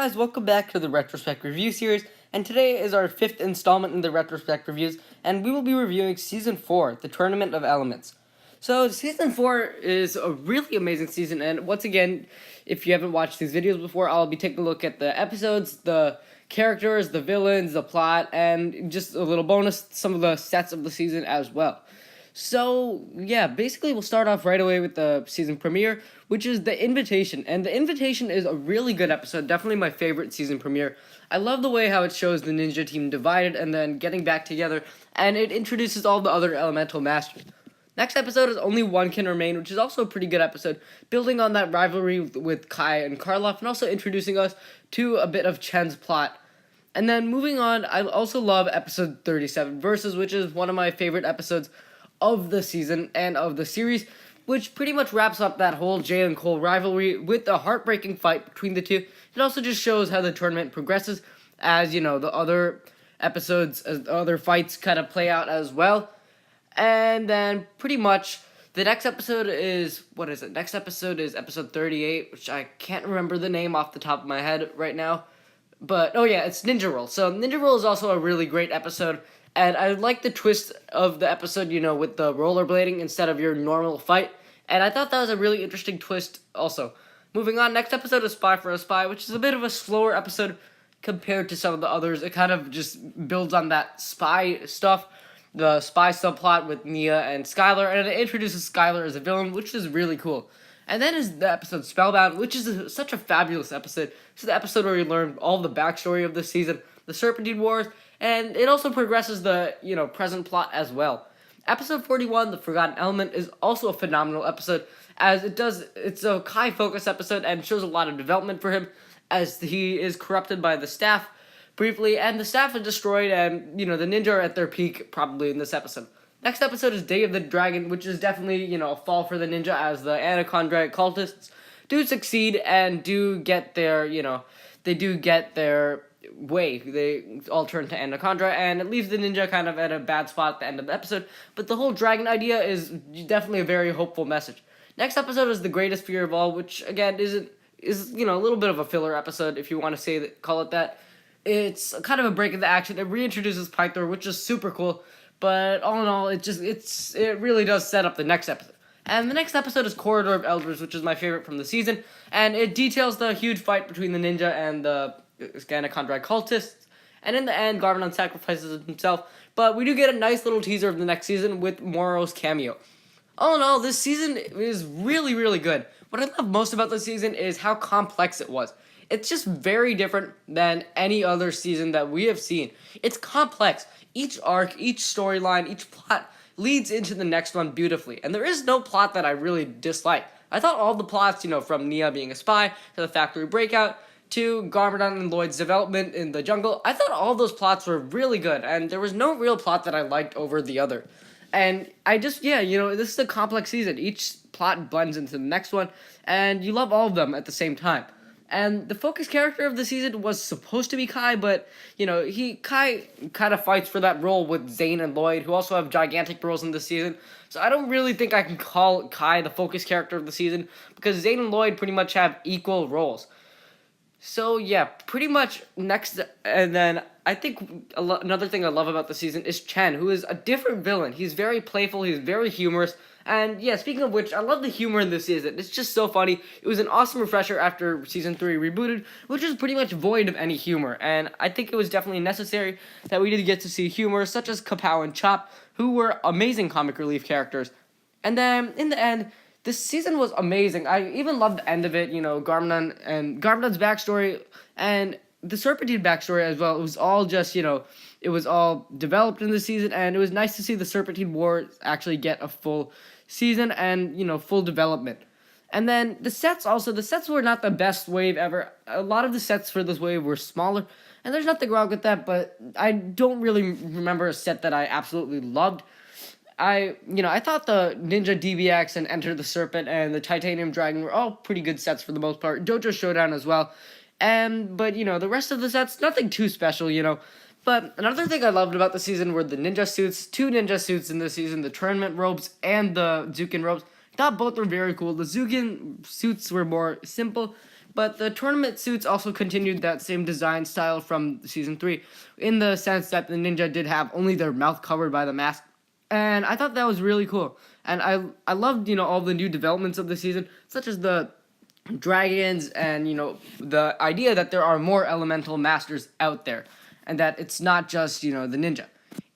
guys, welcome back to the Retrospect review series, and today is our 5th installment in the Retrospect reviews, and we will be reviewing Season 4, The Tournament of Elements. So, Season 4 is a really amazing season, and once again, if you haven't watched these videos before, I'll be taking a look at the episodes, the characters, the villains, the plot, and just a little bonus, some of the sets of the season as well. So, yeah, basically we'll start off right away with the season premiere, which is The Invitation. And The Invitation is a really good episode, definitely my favorite season premiere. I love the way how it shows the ninja team divided and then getting back together, and it introduces all the other elemental masters. Next episode is Only One Can Remain, which is also a pretty good episode, building on that rivalry with Kai and Karloff, and also introducing us to a bit of Chen's plot. And then moving on, I also love episode 37, Versus, which is one of my favorite episodes of the season and of the series, which pretty much wraps up that whole Jay and Cole rivalry with a heartbreaking fight between the two. It also just shows how the tournament progresses as, the other episodes, as the other fights kind of play out as well. And then pretty much the next episode is, Next episode is episode 38, which I can't remember the name off the top of my head right now. But, it's Ninja Roll. So Ninja Roll is also a really great episode. And I like the twist of the episode, with the rollerblading instead of your normal fight. And I thought that was a really interesting twist also. Moving on, next episode is Spy for a Spy, which is a bit of a slower episode compared to some of the others. It kind of just builds on that spy stuff, the spy subplot with Nia and Skylar, and it introduces Skylar as a villain, which is really cool. And then is the episode Spellbound, which is such a fabulous episode. It's the episode where you learn all the backstory of the season, the Serpentine Wars, and it also progresses the, present plot as well. Episode 41, The Forgotten Element, is also a phenomenal episode, as it's a Kai-focused episode, and shows a lot of development for him, as he is corrupted by the staff, briefly, and the staff is destroyed, and, the ninja are at their peak, probably, in this episode. Next episode is Day of the Dragon, which is definitely, a fall for the ninja, as the Anaconda cultists do succeed, and do get their, they do get their way. They all turn to Anaconda, and it leaves the ninja kind of at a bad spot at the end of the episode, but the whole dragon idea is definitely a very hopeful message. Next episode is The Greatest Fear of All, which again is a little bit of a filler episode, if you want to call it that. It's kind of a break in the action. It reintroduces Pythor, which is super cool, but all in all, it really does set up the next episode. And the next episode is Corridor of Elders, which is my favorite from the season, and it details the huge fight between the ninja and the Anaconda cultists, and in the end, Garmadon sacrifices himself, but we do get a nice little teaser of the next season with Moro's cameo. All in all, this season is really, really good. What I love most about this season is how complex it was. It's just very different than any other season that we have seen. It's complex. Each arc, each storyline, each plot leads into the next one beautifully, and there is no plot that I really dislike. I thought all the plots, from Nia being a spy, to the factory breakout, to Garmadon and Lloyd's development in the jungle, I thought all those plots were really good, and there was no real plot that I liked over the other. And I just, this is a complex season. Each plot blends into the next one, and you love all of them at the same time. And the focus character of the season was supposed to be Kai, but, Kai kind of fights for that role with Zane and Lloyd, who also have gigantic roles in this season. So I don't really think I can call Kai the focus character of the season, because Zane and Lloyd pretty much have equal roles. So, yeah, pretty much next, and then I think another thing I love about the season is Chen, who is a different villain. He's very playful, he's very humorous, and yeah, speaking of which, I love the humor in this season. It's just so funny. It was an awesome refresher after Season 3 rebooted, which is pretty much void of any humor, and I think it was definitely necessary that we did get to see humor, such as Kapow and Chop, who were amazing comic relief characters. And then, in the end, this season was amazing. I even loved the end of it, Garmadon and Garmadon's backstory and the Serpentine backstory as well. It was all just, it was all developed in the season, and it was nice to see the Serpentine War actually get a full season and, full development. And then the sets were not the best wave ever. A lot of the sets for this wave were smaller, and there's nothing wrong with that, but I don't really remember a set that I absolutely loved. I thought the Ninja DBX and Enter the Serpent and the Titanium Dragon were all pretty good sets for the most part. Dojo Showdown as well. But, the rest of the sets, nothing too special, But another thing I loved about the season were the ninja suits. 2 ninja suits in this season, the tournament robes and the Zukin robes. I thought both were very cool. The Zukin suits were more simple, But the tournament suits also continued that same design style from Season 3, in the sense that the ninja did have only their mouth covered by the mask. And I thought that was really cool. And I loved, all the new developments of the season, such as the dragons and, the idea that there are more elemental masters out there. And that it's not just, the ninja.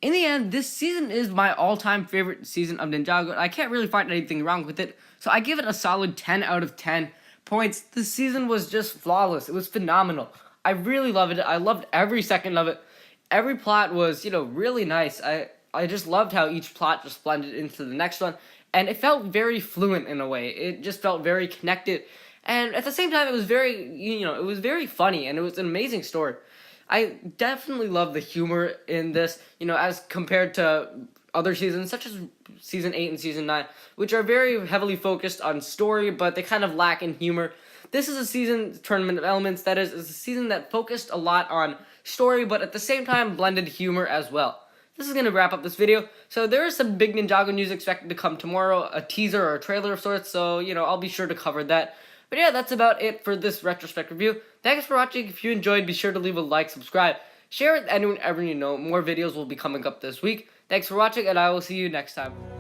In the end, this season is my all-time favorite season of Ninjago. I can't really find anything wrong with it. So I give it a solid 10 out of 10 points. This season was just flawless. It was phenomenal. I really loved it. I loved every second of it. Every plot was, really nice. I just loved how each plot just blended into the next one. And it felt very fluent in a way. It just felt very connected. And at the same time, it was very, it was very funny. And it was an amazing story. I definitely love the humor in this, as compared to other seasons, such as Season 8 and Season 9, which are very heavily focused on story, but they kind of lack in humor. This is a season, Tournament of Elements, that is a season that focused a lot on story, but at the same time blended humor as well. This is going to wrap up this video. So there is some big Ninjago news expected to come tomorrow, a teaser or a trailer of sorts, so, I'll be sure to cover that. But yeah, that's about it for this retrospect review. Thanks for watching. If you enjoyed, be sure to leave a like, subscribe, share with anyone ever you know. More videos will be coming up this week. Thanks for watching, and I will see you next time.